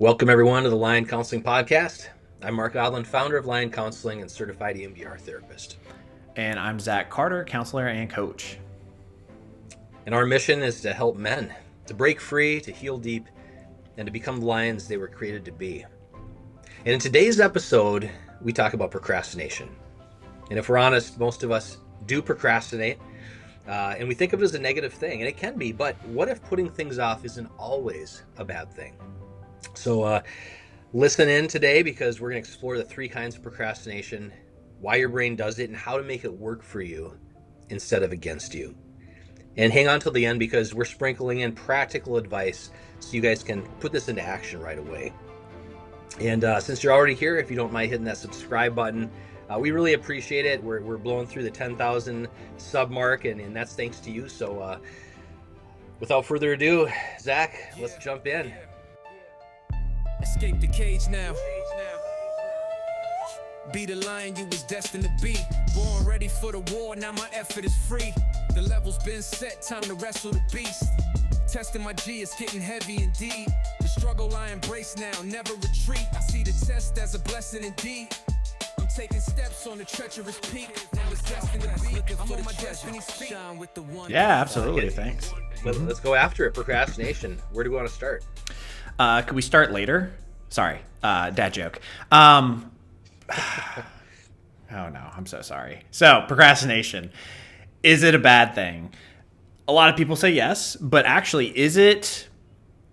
Welcome, everyone, to the Lion Counseling Podcast. I'm Mark Odland, founder of Lion Counseling and certified EMDR Therapist. And I'm Zack Carter, counselor and coach. And our mission is to help men to break free, to heal deep, and to become the lions they were created to be. And in today's episode, we talk about procrastination. And if we're honest, most of us do procrastinate, and we think of it as a negative thing, and it can be, but what if putting things off isn't always a bad thing? So listen in today because we're going to explore the 3 kinds of procrastination, why your brain does it, and how to make it work for you instead of against you. And hang on till the end because we're sprinkling in practical advice so you guys can put this into action right away. And since you're already here, if you don't mind hitting that subscribe button, we really appreciate it. We're blowing through the 10,000 sub mark, and that's thanks to you. So without further ado, Zach, let's jump in. Escape the cage now. Be the lion you was destined to be. Born ready for the war, now my effort is free. The level's been set, time to wrestle the beast. Testing my G, it's getting heavy indeed. The struggle I embrace now, never retreat. I see the test as a blessing indeed. I'm taking steps on the treacherous peak. Now it's destined to be. I'm on my destiny's feet. Yeah, absolutely. Thanks. Let's go after it. Procrastination. Where do we want to start? Could we start later? Sorry, dad joke. Oh no, I'm so sorry. So, procrastination. Is it a bad thing? A lot of people say yes, but actually, is it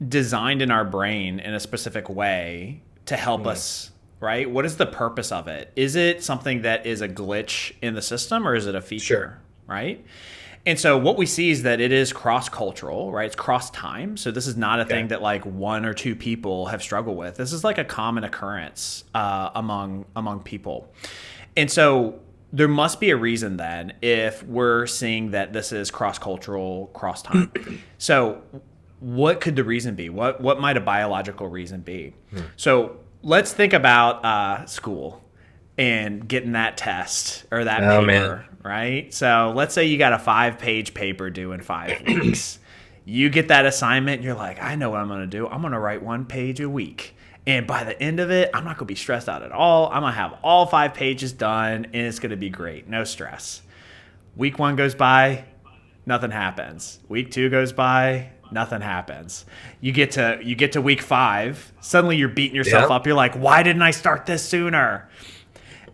designed in our brain in a specific way to help us, right? What is the purpose of it? Is it something that is a glitch in the system or is it a feature, Sure. right? And so what we see is that it is cross-cultural, right? It's cross-time. So this is not a thing that like 1 or 2 people have struggled with. This is like a common occurrence among people. And so there must be a reason then if we're seeing that this is cross-cultural, cross-time. So what could the reason be? What might a biological reason be? So let's think about school and getting that test or that paper, man. right? So let's say you got a 5-page paper due in 5 weeks. You get that assignment, you're like, I know what I'm going to do. I'm going to write 1 page a week. And by the end of it, I'm not going to be stressed out at all. I'm going to have all 5 pages done, and it's going to be great. No stress. Week 1 goes by, nothing happens. Week 2 goes by, nothing happens. You get to week 5, suddenly you're beating yourself up. You're like, why didn't I start this sooner?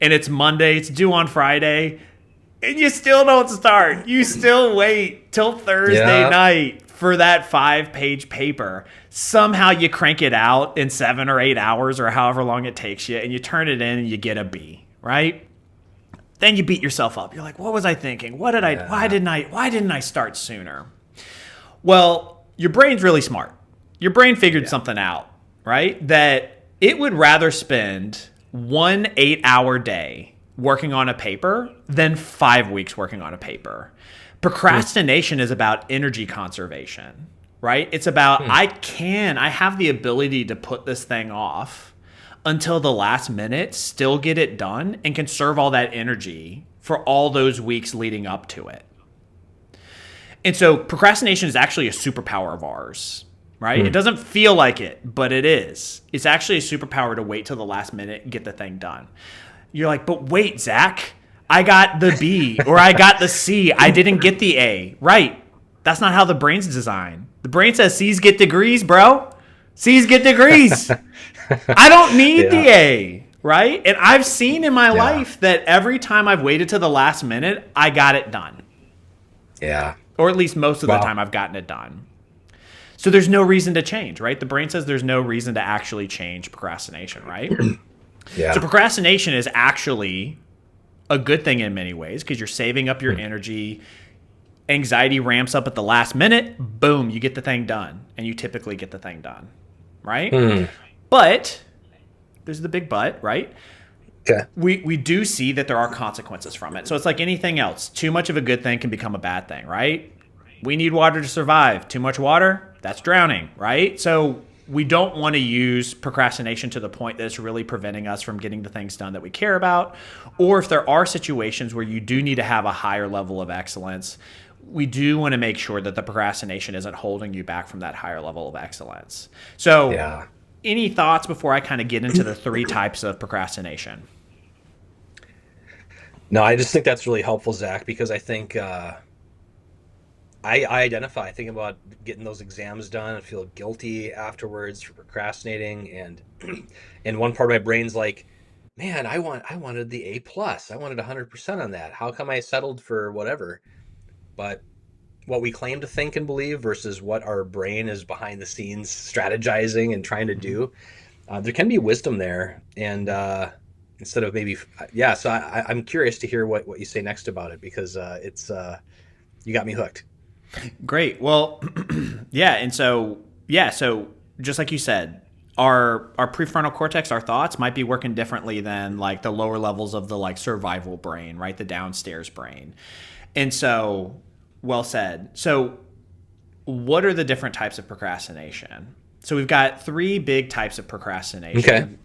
And it's Monday, it's due on Friday, and you still don't start. You still wait till Thursday night for that 5-page paper. Somehow you crank it out in 7 or 8 hours or however long it takes you, and you turn it in and you get a B, right? Then you beat yourself up. You're like, what was I thinking? Why didn't I start sooner? Well, your brain's really smart. Your brain figured something out, right? That it would rather spend 1 8-hour day working on a paper than 5 weeks working on a paper. Procrastination is about energy conservation, right? It's about I have the ability to put this thing off until the last minute, still get it done, and conserve all that energy for all those weeks leading up to it. And so procrastination is actually a superpower of ours, right? It doesn't feel like it, but it is. It's actually a superpower to wait till the last minute and get the thing done. You're like, but wait, Zach, I got the B or I got the C. I didn't get the A. Right. That's not how the brain's designed. The brain says C's get degrees, bro. C's get degrees. I don't need the A, right? And I've seen in my life that every time I've waited to the last minute, I got it done. Yeah. Or at least most of the time I've gotten it done. So there's no reason to change, right? The brain says there's no reason to actually change procrastination, right? Yeah. So procrastination is actually a good thing in many ways because you're saving up your energy. Anxiety ramps up at the last minute. Boom, you get the thing done. And you typically get the thing done, right? But there's the big but, right? Okay. We do see that there are consequences from it. So it's like anything else. Too much of a good thing can become a bad thing, right? We need water to survive. Too much water, that's drowning, right? So we don't want to use procrastination to the point that it's really preventing us from getting the things done that we care about. Or if there are situations where you do need to have a higher level of excellence, we do want to make sure that the procrastination isn't holding you back from that higher level of excellence. So any thoughts before I kind of get into the 3 types of procrastination? No, I just think that's really helpful, Zach, because I think I identify, I think about getting those exams done and feel guilty afterwards for procrastinating, and and one part of my brain's like, man, I wanted the A plus, I wanted 100% on that. How come I settled for whatever? But what we claim to think and believe versus what our brain is behind the scenes strategizing and trying to do, there can be wisdom there. And instead of maybe, yeah. So I'm curious to hear what you say next about it, because it's you got me hooked. Great. Well, so just like you said, our prefrontal cortex, our thoughts might be working differently than like the lower levels of the like survival brain, right? The downstairs brain. And so, well said. So, what are the different types of procrastination? So we've got 3 big types of procrastination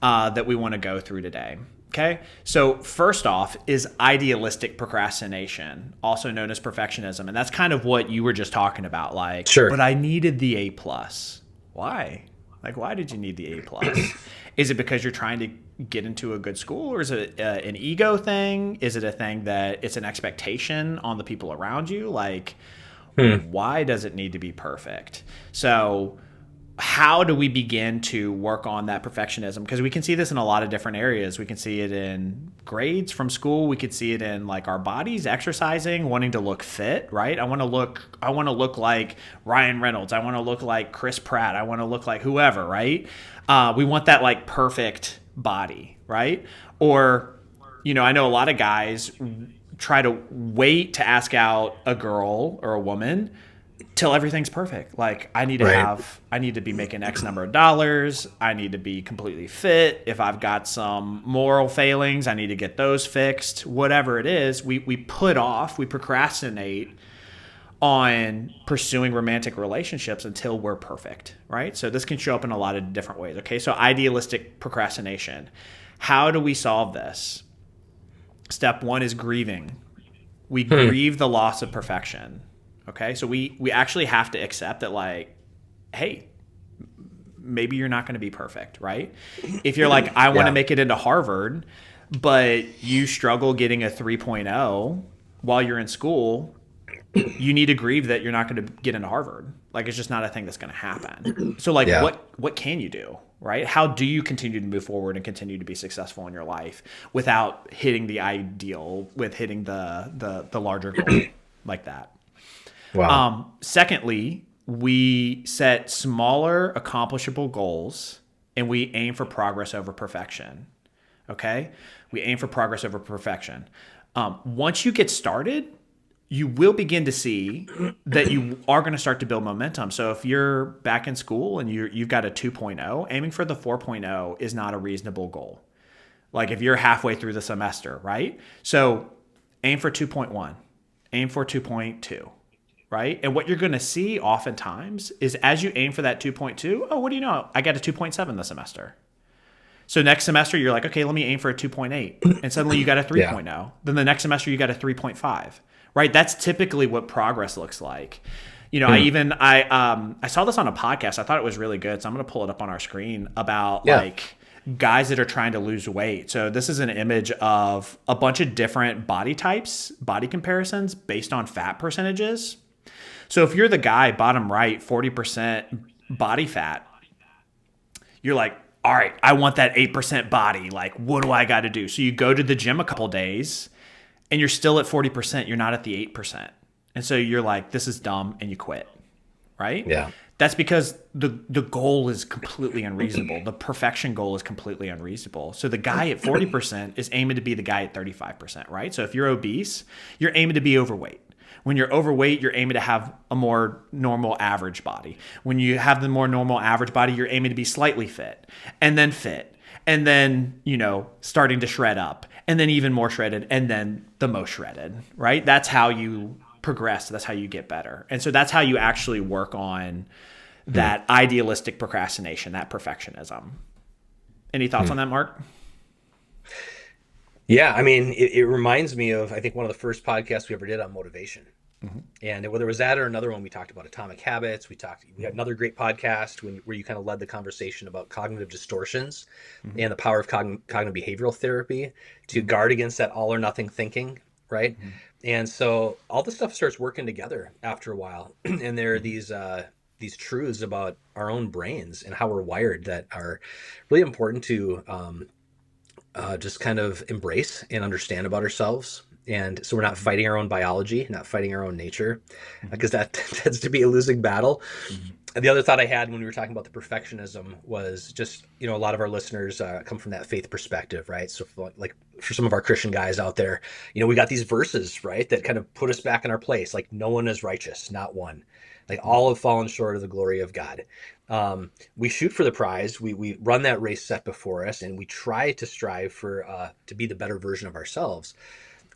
that we want to go through today. Okay. So first off is idealistic procrastination, also known as perfectionism. And that's kind of what you were just talking about. Like, Sure. But I needed the A plus. Why? Like, why did you need the A plus? Is it because you're trying to get into a good school, or is it an ego thing? Is it a thing that it's an expectation on the people around you? Like, why does it need to be perfect? So how do we begin to work on that perfectionism? Because we can see this in a lot of different areas. We can see it in grades from school. We could see it in like our bodies, exercising, wanting to look fit, right? I want to look like Ryan Reynolds. I want to look like Chris Pratt. I want to look like whoever, right? We want that like perfect body, right? Or, I know a lot of guys try to wait to ask out a girl or a woman till everything's perfect. Like I need to be making X number of dollars. I need to be completely fit. If I've got some moral failings, I need to get those fixed. Whatever it is, we procrastinate on pursuing romantic relationships until we're perfect, right? So this can show up in a lot of different ways. Okay. So idealistic procrastination. How do we solve this? Step 1 is grieving. We grieve the loss of perfection. Okay, so we actually have to accept that, like, hey, maybe you're not going to be perfect, right? If you're like, I want to make it into Harvard, but you struggle getting a 3.0 while you're in school, you need to grieve that you're not going to get into Harvard. Like, it's just not a thing that's going to happen. So, like, what can you do, right? How do you continue to move forward and continue to be successful in your life without hitting the ideal, with hitting the larger goal like that? Wow. Secondly, we set smaller accomplishable goals and we aim for progress over perfection. Okay? We aim for progress over perfection. Once you get started, you will begin to see that you are going to start to build momentum. So if you're back in school and you've got a 2.0, aiming for the 4.0 is not a reasonable goal. Like if you're halfway through the semester, right? So aim for 2.1, aim for 2.2. Right? And what you're going to see oftentimes is as you aim for that 2.2, oh, what do you know? I got a 2.7 this semester. So next semester, you're like, okay, let me aim for a 2.8. And suddenly you got a 3.0. Then the next semester, you got a 3.5. Right? That's typically what progress looks like. I saw this on a podcast. I thought it was really good. So I'm going to pull it up on our screen about like guys that are trying to lose weight. So this is an image of a bunch of different body types, body comparisons based on fat percentages. So if you're the guy, bottom right, 40% body fat, you're like, all right, I want that 8% body. Like, what do I got to do? So you go to the gym a couple days and you're still at 40%. You're not at the 8%. And so you're like, this is dumb, and you quit, right? Yeah. That's because the goal is completely unreasonable. The perfection goal is completely unreasonable. So the guy at 40% is aiming to be the guy at 35%, right? So if you're obese, you're aiming to be overweight. When you're overweight, you're aiming to have a more normal average body. When you have the more normal average body, you're aiming to be slightly fit, and then starting to shred up, and then even more shredded, and then the most shredded, right? That's how you progress. That's how you get better. And so that's how you actually work on that idealistic procrastination, that perfectionism. Any thoughts on that, Mark? Yeah, I mean, it reminds me of, I think, one of the first podcasts we ever did on motivation. And whether it was that or another one, we talked about atomic habits. We had another great podcast where you kind of led the conversation about cognitive distortions and the power of cognitive behavioral therapy to guard against that all or nothing thinking, right? And so all this stuff starts working together after a while. And there are these truths about our own brains and how we're wired that are really important to just kind of embrace and understand about ourselves. And so we're not fighting our own biology, not fighting our own nature, because that tends to be a losing battle. And the other thought I had when we were talking about the perfectionism was just, a lot of our listeners come from that faith perspective, right? So like for some of our Christian guys out there, we got these verses, right, that kind of put us back in our place. Like, no one is righteous, not one. Like, all have fallen short of the glory of God. We shoot for the prize. We run that race set before us, and we try to strive for to be the better version of ourselves.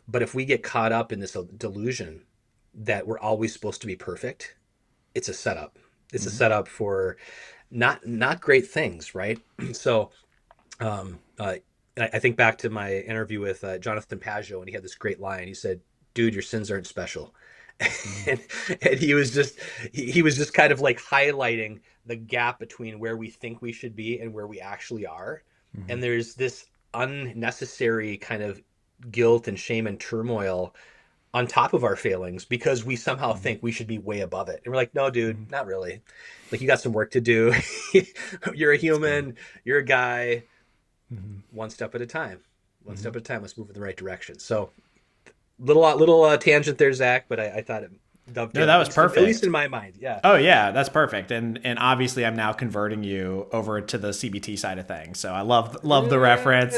But if we get caught up in this delusion that we're always supposed to be perfect, it's a setup. It's a setup for not great things, right? So I think back to my interview with Jonathan Pageau, and he had this great line. He said, "Dude, your sins aren't special." and he was just kind of like highlighting the gap between where we think we should be and where we actually are. And there's this unnecessary kind of guilt and shame and turmoil on top of our failings because we somehow think we should be way above it. And we're like, no, dude, not really. Like, you got some work to do. You're a human, you're a guy. One step at a time. One step at a time. Let's move in the right direction. So little tangent there, Zach, but I thought it dovetailed. No, that was perfect. At least in my mind. Yeah. Oh yeah, that's perfect. And obviously I'm now converting you over to the CBT side of things. So I love the reference.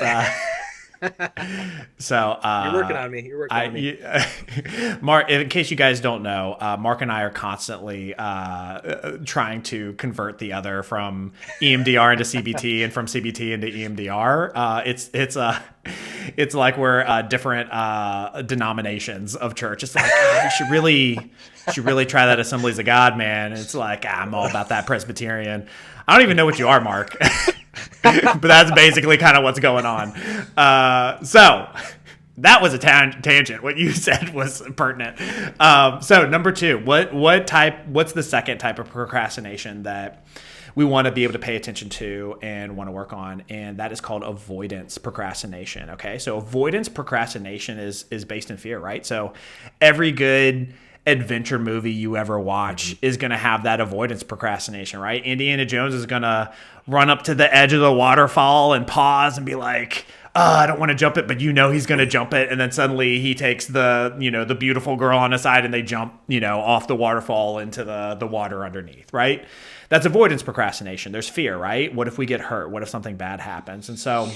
So you're working on me. Mark, in case you guys don't know, Mark and I are constantly trying to convert the other from EMDR into CBT and from CBT into EMDR. It's like we're different denominations of church. It's like, you should really try that Assemblies of God, man. And it's like, I'm all about that Presbyterian. I don't even know what you are, Mark. But that's basically kind of what's going on. So that was a tangent. What you said was pertinent. So number 2, what's the second type of procrastination that we want to be able to pay attention to and want to work on? And that is called avoidance procrastination. Okay. So avoidance procrastination is based in fear, right? So every good adventure movie you ever watch is going to have that avoidance procrastination, right? Indiana Jones is going to run up to the edge of the waterfall and pause and be like, I don't want to jump it, but he's going to jump it. And then suddenly he takes the beautiful girl on the side and they jump, off the waterfall into the water underneath, right? That's avoidance procrastination. There's fear, right? What if we get hurt? What if something bad happens? And so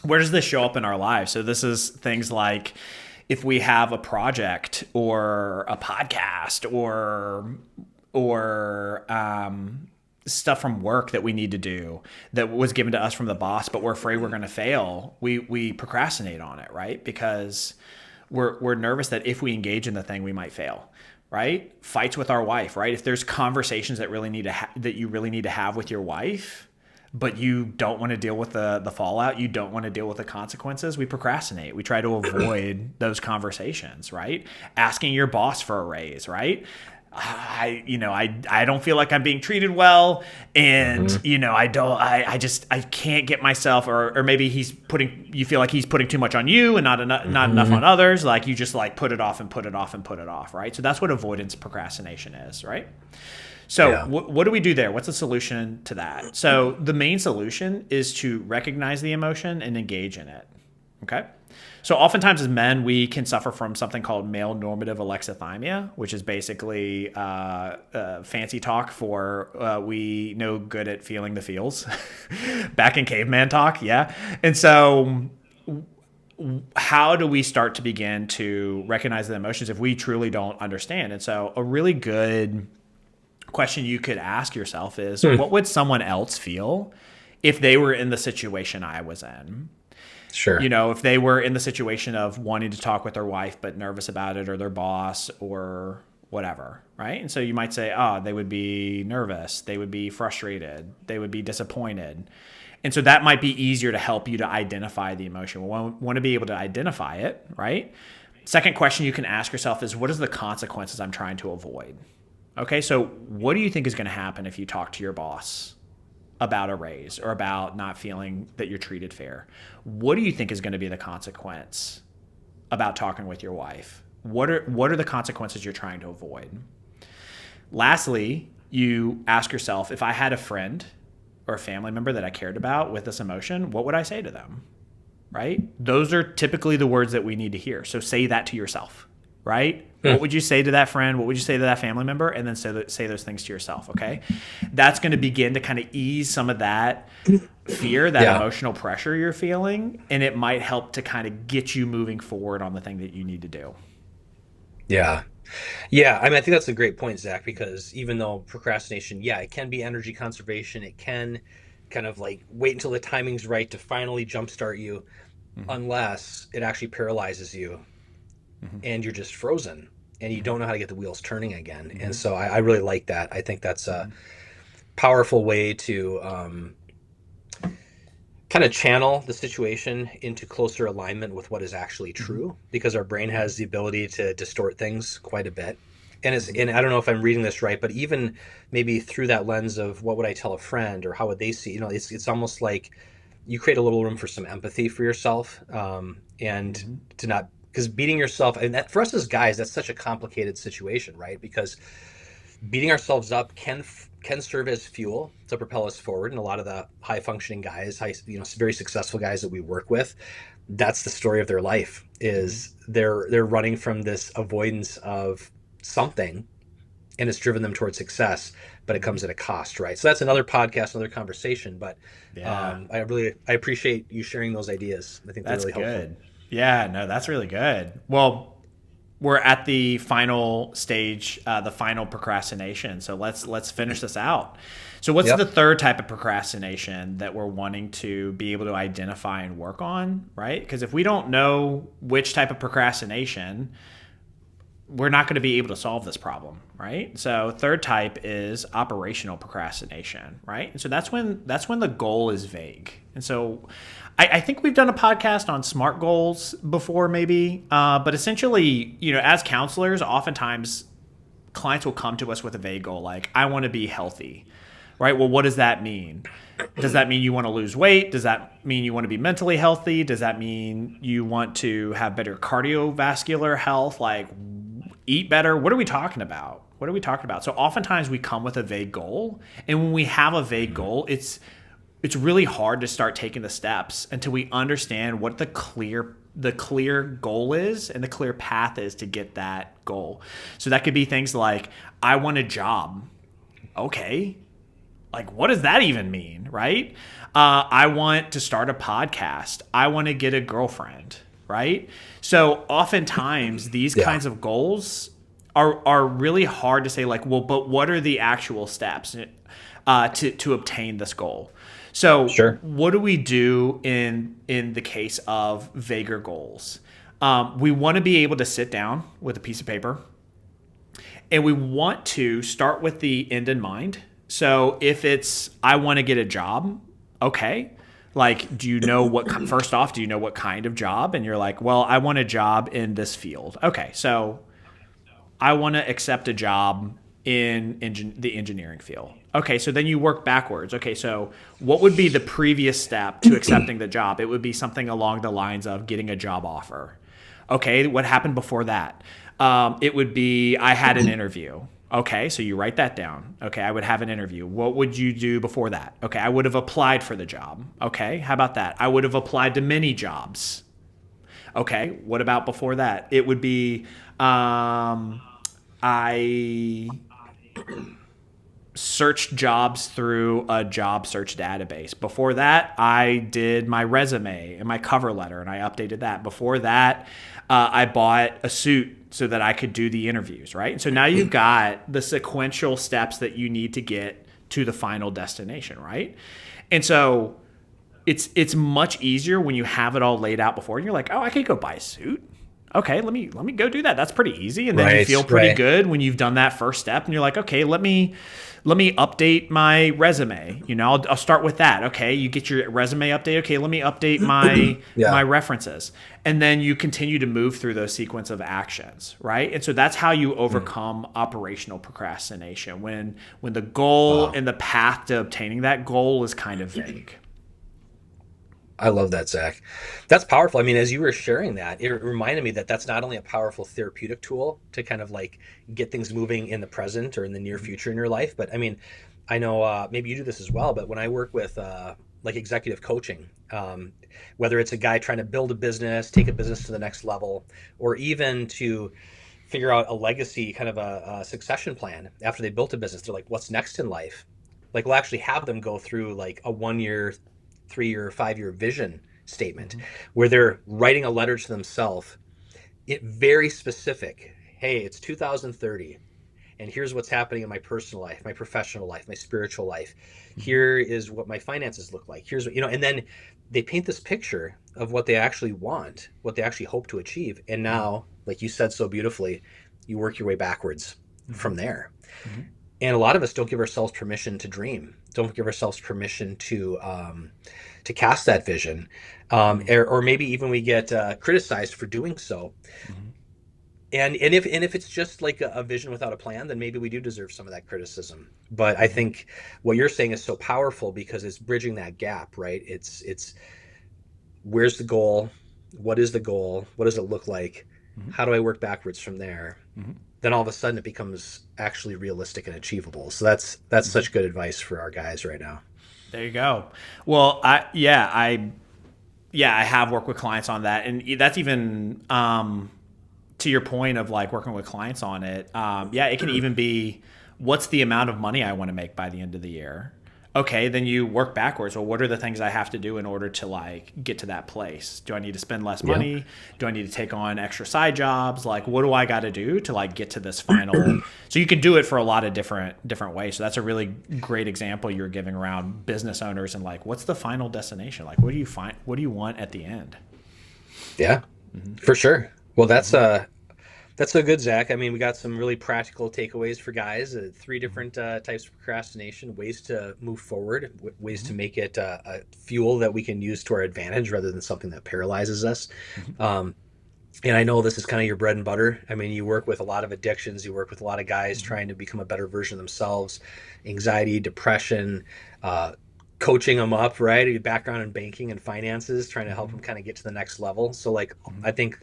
where does this show up in our lives? So this is things like, if we have a project or a podcast or stuff from work that we need to do that was given to us from the boss, but we're afraid we're going to fail, we procrastinate on it, right? Because we're nervous that if we engage in the thing, we might fail, right? Fights with our wife, right? If there's conversations that you really need to have with your wife, but you don't want to deal with the fallout, you don't want to deal with the consequences, we procrastinate. We try to avoid those conversations, right? Asking your boss for a raise, right? I don't feel like I'm being treated well, and I can't get myself, or maybe you feel like he's putting too much on you and not enough on others. Like, you just like put it off and put it off and put it off, right? So that's what avoidance procrastination is, right? So what do we do there? What's the solution to that? So the main solution is to recognize the emotion and engage in it. Okay. So oftentimes as men, we can suffer from something called male normative alexithymia, which is basically fancy talk for we know good at feeling the feels. Back in caveman talk. Yeah. And so how do we start to begin to recognize the emotions if we truly don't understand? And so a really good question you could ask yourself is, what would someone else feel if they were in the situation I was in? Sure. If they were in the situation of wanting to talk with their wife but nervous about it, or their boss, or whatever, right? And so you might say, they would be nervous, they would be frustrated, they would be disappointed. And so that might be easier to help you to identify the emotion. We want to be able to identify it, right? Second question you can ask yourself is, what is the consequences I'm trying to avoid? Okay, so what do you think is going to happen if you talk to your boss about a raise or about not feeling that you're treated fair? What do you think is going to be the consequence about talking with your wife? What are the consequences you're trying to avoid? Lastly, you ask yourself, if I had a friend or a family member that I cared about with this emotion, what would I say to them? Right? Those are typically the words that we need to hear. So say that to yourself, right? What would you say to that friend? What would you say to that family member? And then say those things to yourself, okay? That's going to begin to kind of ease some of that fear, that emotional pressure you're feeling, and it might help to kind of get you moving forward on the thing that you need to do. Yeah. Yeah. I mean, I think that's a great point, Zach, because even though procrastination, it can be energy conservation. It can kind of like wait until the timing's right to finally jumpstart you, unless it actually paralyzes you and you're just frozen and you don't know how to get the wheels turning again. And so I really like that. I think that's a powerful way to kind of channel the situation into closer alignment with what is actually true, because our brain has the ability to distort things quite a bit. And I don't know if I'm reading this right, but even maybe through that lens of what would I tell a friend or how would they see, it's almost like you create a little room for some empathy for yourself, and to not, because beating yourself, and that, for us as guys, that's such a complicated situation, right? Because beating ourselves up can serve as fuel to propel us forward. And a lot of the high functioning guys, very successful guys that we work with, that's the story of their life, is they're running from this avoidance of something, and it's driven them towards success, but it comes at a cost, right? So that's another podcast, another conversation, but I appreciate you sharing those ideas. I think they're really helpful. Good. Yeah, no, that's really good. Well, we're at the final stage, the final procrastination. So let's finish this out. So what's the third type of procrastination that we're wanting to be able to identify and work on, right? Because if we don't know which type of procrastination, we're not going to be able to solve this problem, right? So third type is operational procrastination, right? And so that's when the goal is vague. And so I think we've done a podcast on SMART goals before, maybe, but essentially, as counselors, oftentimes clients will come to us with a vague goal, like, I want to be healthy, right? Well, what does that mean? Does that mean you want to lose weight? Does that mean you want to be mentally healthy? Does that mean you want to have better cardiovascular health? Like, eat better? What are we talking about? So oftentimes we come with a vague goal, and when we have a vague goal, it's really hard to start taking the steps until we understand what the clear goal is and the clear path is to get that goal. So that could be things like, I want a job. Okay. Like, what does that even mean, right? I want to start a podcast. I want to get a girlfriend, right? So oftentimes these kinds of goals are really hard to say, like, well, but what are the actual steps to obtain this goal? So what do we do in the case of vaguer goals? We want to be able to sit down with a piece of paper, and we want to start with the end in mind. So if it's, I want to get a job, okay. Like, do you know what kind of job? And you're like, well, I want a job in this field. Okay, so I want to accept a job in the engineering field. Okay, so then you work backwards. Okay, so what would be the previous step to accepting the job? It would be something along the lines of getting a job offer. Okay, what happened before that? It would be, I had an interview. Okay, so you write that down. Okay, I would have an interview. What would you do before that? Okay, I would have applied for the job. Okay, how about that? I would have applied to many jobs. Okay, what about before that? It would be, I searched jobs through a job search database. Before that, I did my resume and my cover letter, and I updated that. Before that, I bought a suit so that I could do the interviews, right? And so now you've got the sequential steps that you need to get to the final destination, right? And so it's much easier when you have it all laid out before, and you're like, oh, I could go buy a suit. okay, let me go do that. That's pretty easy. And then you feel Right, pretty right. good when you've done that first step, and you're like, okay, let me update my resume. I'll start with that. Okay, you get your resume update. Okay, let me update my Yeah. references, and then you continue to move through those sequence of actions, right? And so that's how you Mm. overcome operational procrastination when the goal Wow. and the path to obtaining that goal is kind of vague. I love that, Zach. That's powerful. I mean, as you were sharing that, it reminded me that that's not only a powerful therapeutic tool to kind of like get things moving in the present or in the near future in your life, but I mean, I know maybe you do this as well, but when I work with like executive coaching, whether it's a guy trying to build a business, take a business to the next level, or even to figure out a legacy, kind of a succession plan after they built a business, they're like, what's next in life? Like we'll actually have them go through like a 1 year, 3 year, 5 year vision statement where they're writing a letter to themselves. It very specific. Hey, it's 2030 and here's what's happening in my personal life, my professional life, my spiritual life. Here is what my finances look like. Here's what, and then they paint this picture of what they actually want, what they actually hope to achieve. And now, like you said so beautifully, you work your way backwards from there. And a lot of us don't give ourselves permission to dream, don't give ourselves permission to cast that vision, or maybe even we get criticized for doing so. And if it's just like a vision without a plan, then maybe we do deserve some of that criticism. But I think what you're saying is so powerful because it's bridging that gap, right? It's where's the goal? What is the goal? What does it look like? How do I work backwards from there? Then all of a sudden it becomes actually realistic and achievable. So that's such good advice for our guys right now. There you go. Well, I have worked with clients on that, and that's even to your point of like working with clients on it. Yeah, it can even be, what's the amount of money I want to make by the end of the year? Okay, then you work backwards. Well, what are the things I have to do in order to like get to that place? Do I need to spend less Yeah. money? Do I need to take on extra side jobs? Like, what do I got to do to like get to this final? So you can do it for a lot of different ways. So that's a really great example you're giving around business owners and like, what's the final destination? Like, what do you find? What do you want at the end? Yeah, for sure. Well, that's so good, Zach. I mean, we got some really practical takeaways for guys. Three different types of procrastination, ways to move forward, ways to make it a fuel that we can use to our advantage rather than something that paralyzes us. Um, and I know this is kind of your bread and butter. I mean, you work with a lot of addictions. You work with a lot of guys trying to become a better version of themselves, anxiety, depression, coaching them up, right? Your background in banking and finances, trying to help them kind of get to the next level. So, like, I think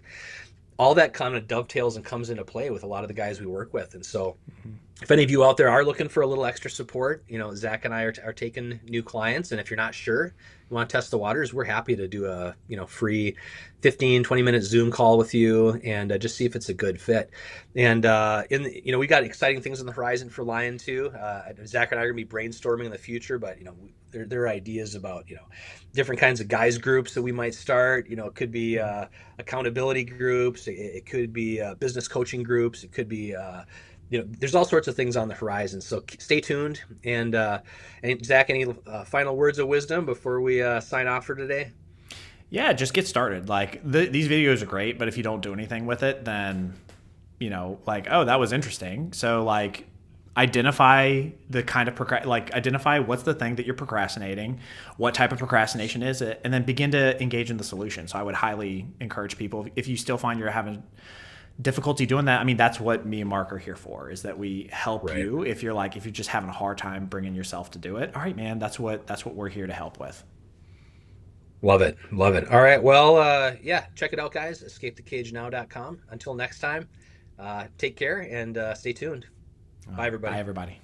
all that kind of dovetails and comes into play with a lot of the guys we work with. And so if any of you out there are looking for a little extra support, Zach and I are taking new clients. And if you're not sure, you want to test the waters, we're happy to do a, free 15-20 minute Zoom call with you and just see if it's a good fit. And, we got exciting things on the horizon for Lion too. Zach and I are gonna be brainstorming in the future, but, there are ideas about, different kinds of guys groups that we might start. It could be accountability groups. It could be business coaching groups. It could be, there's all sorts of things on the horizon. So stay tuned. And Zach, any final words of wisdom before we sign off for today? Yeah, just get started. Like these videos are great, but if you don't do anything with it, then like, oh, that was interesting. So like, identify the kind of identify what's the thing that you're procrastinating, what type of procrastination is it, and then begin to engage in the solution. So I would highly encourage people, if you still find you're having difficulty doing that, I mean, that's what me and Mark are here for, is that we help Right. you. If you're just having a hard time bringing yourself to do it, all right, man, that's what we're here to help with. Love it. Love it. All right. Well, yeah, check it out, guys. EscapeTheCageNow.com. Until next time, take care and stay tuned. Bye, everybody. Bye, everybody.